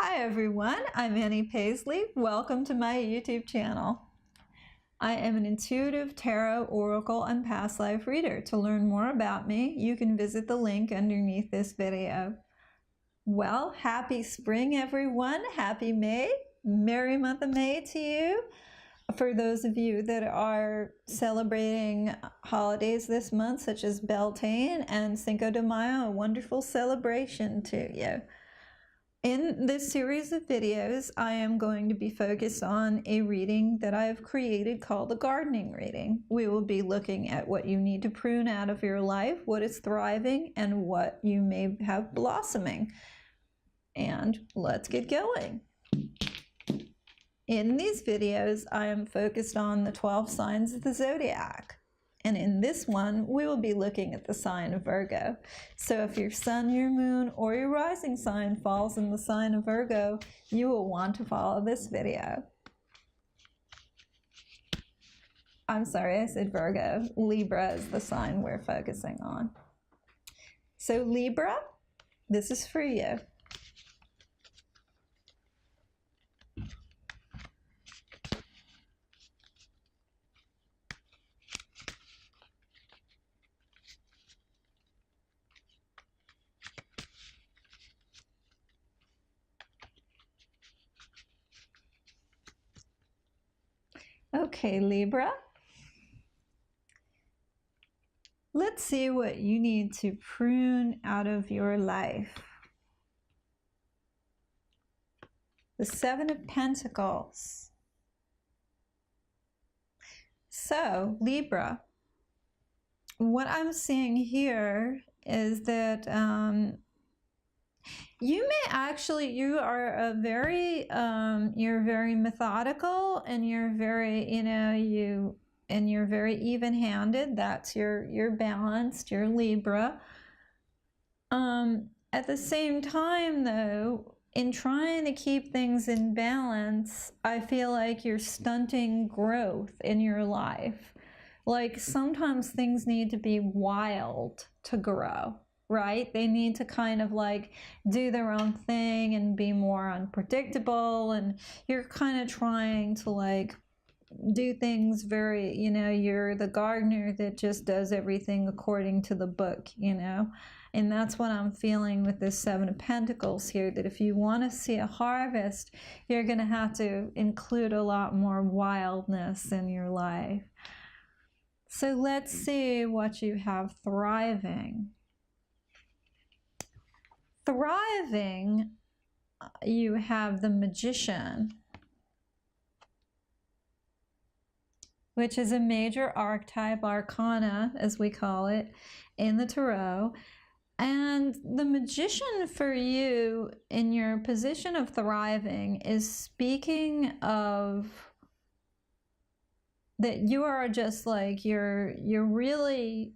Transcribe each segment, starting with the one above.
Hi everyone, I'm Annie Paisley. Welcome to my YouTube channel. I am an intuitive tarot, oracle, and past life reader. To learn more about me, you can visit the link underneath this video. Well, happy spring everyone. Happy May. Merry month of May to you. For those of you that are celebrating holidays this month, such as Beltane and Cinco de Mayo, a wonderful celebration to you. In this series of videos, I am going to be focused on a reading that I have created called the gardening reading. We will be looking at what you need to prune out of your life, what is thriving, and what you may have blossoming. And let's get going. In these videos, I am focused on the 12 signs of the zodiac. And in this one, we will be looking at the sign of Virgo. So if your sun, your moon, or your rising sign falls in the sign of Virgo, you will want to follow this video. I'm sorry, I said Virgo. Libra is the sign we're focusing on. So Libra, this is for you. Okay, Libra. Let's see what you need to prune out of your life. The Seven of Pentacles. So, Libra, what I'm seeing here is that you are you're very methodical, and you're very, you're very even-handed. That's you're balanced, you're Libra. At the same time though, in trying to keep things in balance, I feel like you're stunting growth in your life. Like sometimes things need to be wild to grow. Right? They need to kind of like do their own thing and be more unpredictable, and you're kind of trying to like do things very, you're the gardener that just does everything according to the book, and that's what I'm feeling with this Seven of Pentacles here, that if you want to see a harvest, you're going to have to include a lot more wildness in your life. So let's see what you have thriving. Thriving, you have the Magician, which is a major archetype, arcana as we call it in the tarot. And the Magician for you in your position of thriving is speaking of that you are just like, you're really,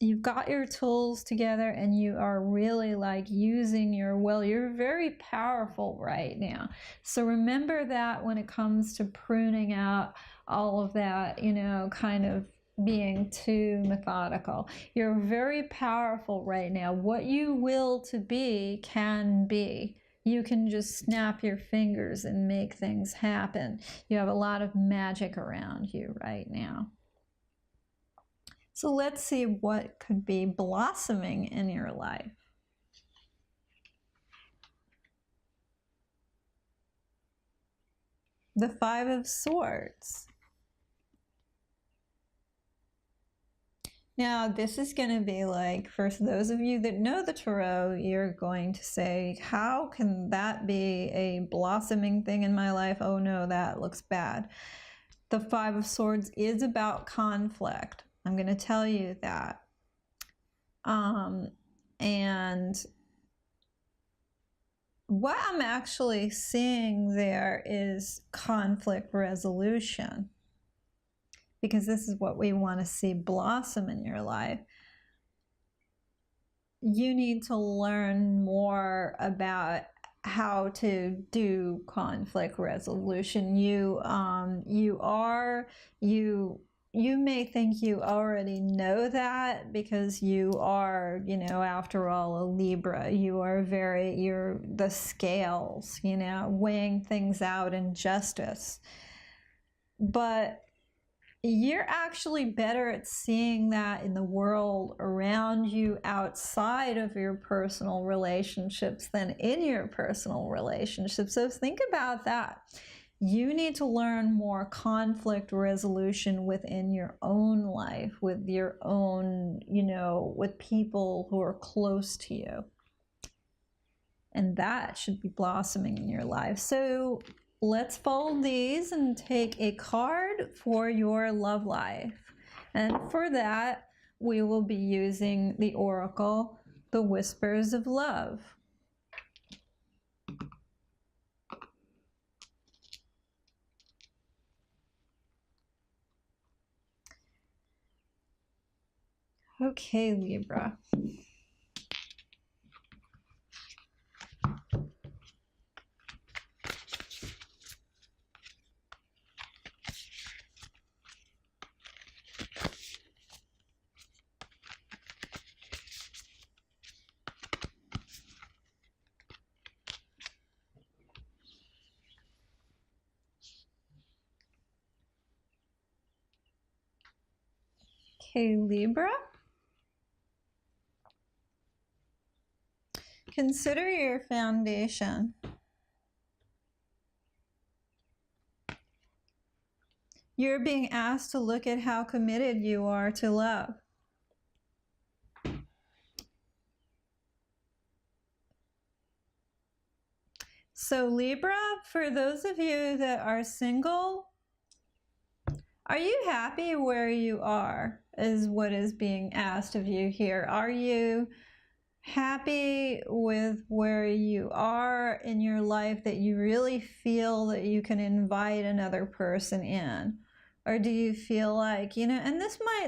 you've got your tools together, and you are really like using your will. You're very powerful right now. So remember that when it comes to pruning out all of that, kind of being too methodical. You're very powerful right now. What you will to be can be. You can just snap your fingers and make things happen. You have a lot of magic around you right now. So let's see what could be blossoming in your life. The Five of Swords. Now, this is going to be like, for those of you that know the tarot, you're going to say, how can that be a blossoming thing in my life? Oh no, that looks bad. The Five of Swords is about conflict. I'm going to tell you that. And what I'm actually seeing there is conflict resolution, because this is what we want to see blossom in your life. You need to learn more about how to do conflict resolution. you may think you already know that because you are, you know, after all, a Libra. You are you're the scales, you know, weighing things out in justice. But you're actually better at seeing that in the world around you outside of your personal relationships than in your personal relationships. So think about that. You need to learn more conflict resolution within your own life, with your own, you know, with people who are close to you. And that should be blossoming in your life. So let's fold these and take a card for your love life. And for that, we will be using the Oracle, The Whispers of Love. Okay, Libra. Okay, Libra. Consider your foundation. You're being asked to look at how committed you are to love. So Libra, for those of you that are single, are you happy where you are, is what is being asked of you here. Are you happy with where you are in your life, that you really feel that you can invite another person in? Or do you feel like, you know, and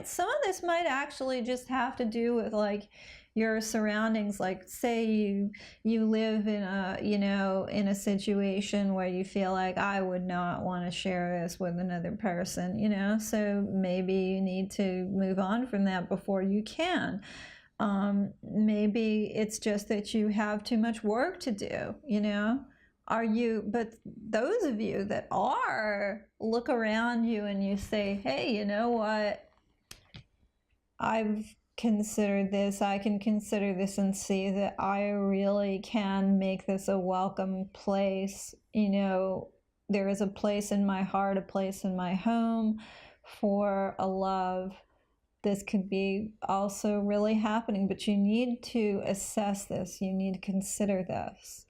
some of this might actually just have to do with like your surroundings. Like say you live in a, you know, in a situation where you feel like, I would not want to share this with another person, you know, so maybe you need to move on from that before you can. Maybe it's just that you have too much work to do, you know. But those of you that are, look around you and you say, hey, you know what, I've considered this, I can consider this and see that I really can make this a welcome place. You know, there is a place in my heart, a place in my home for a love. This could be also really happening, but you need to assess this. You need to consider this.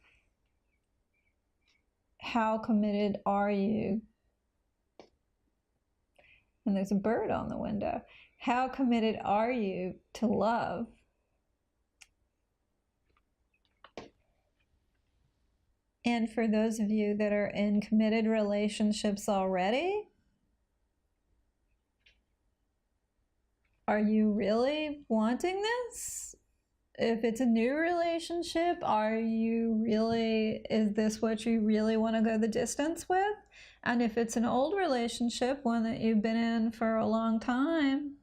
How committed are you? And there's a bird on the window. How committed are you to love? And for those of you that are in committed relationships already, are you really wanting this? If it's a new relationship, is this what you really want to go the distance with? And if it's an old relationship, one that you've been in for a long time,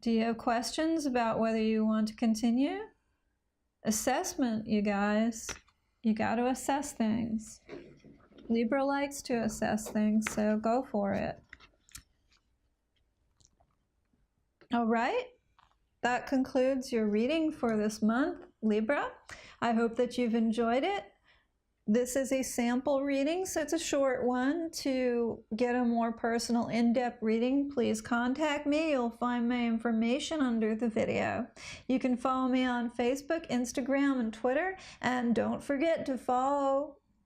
do you have questions about whether you want to continue? Assessment, you guys. You got to assess things. Libra likes to assess things, so go for it. All right. That concludes your reading for this month, Libra. I hope that you've enjoyed it. This is a sample reading, so it's a short one. To get a more personal, in-depth reading, please contact me. You'll find my information under the video. You can follow me on Facebook, Instagram, and Twitter. And don't forget to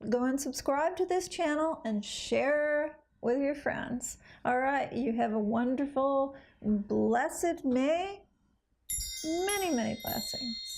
go and subscribe to this channel and share with your friends. All right, you have a wonderful, blessed May. Many, many blessings.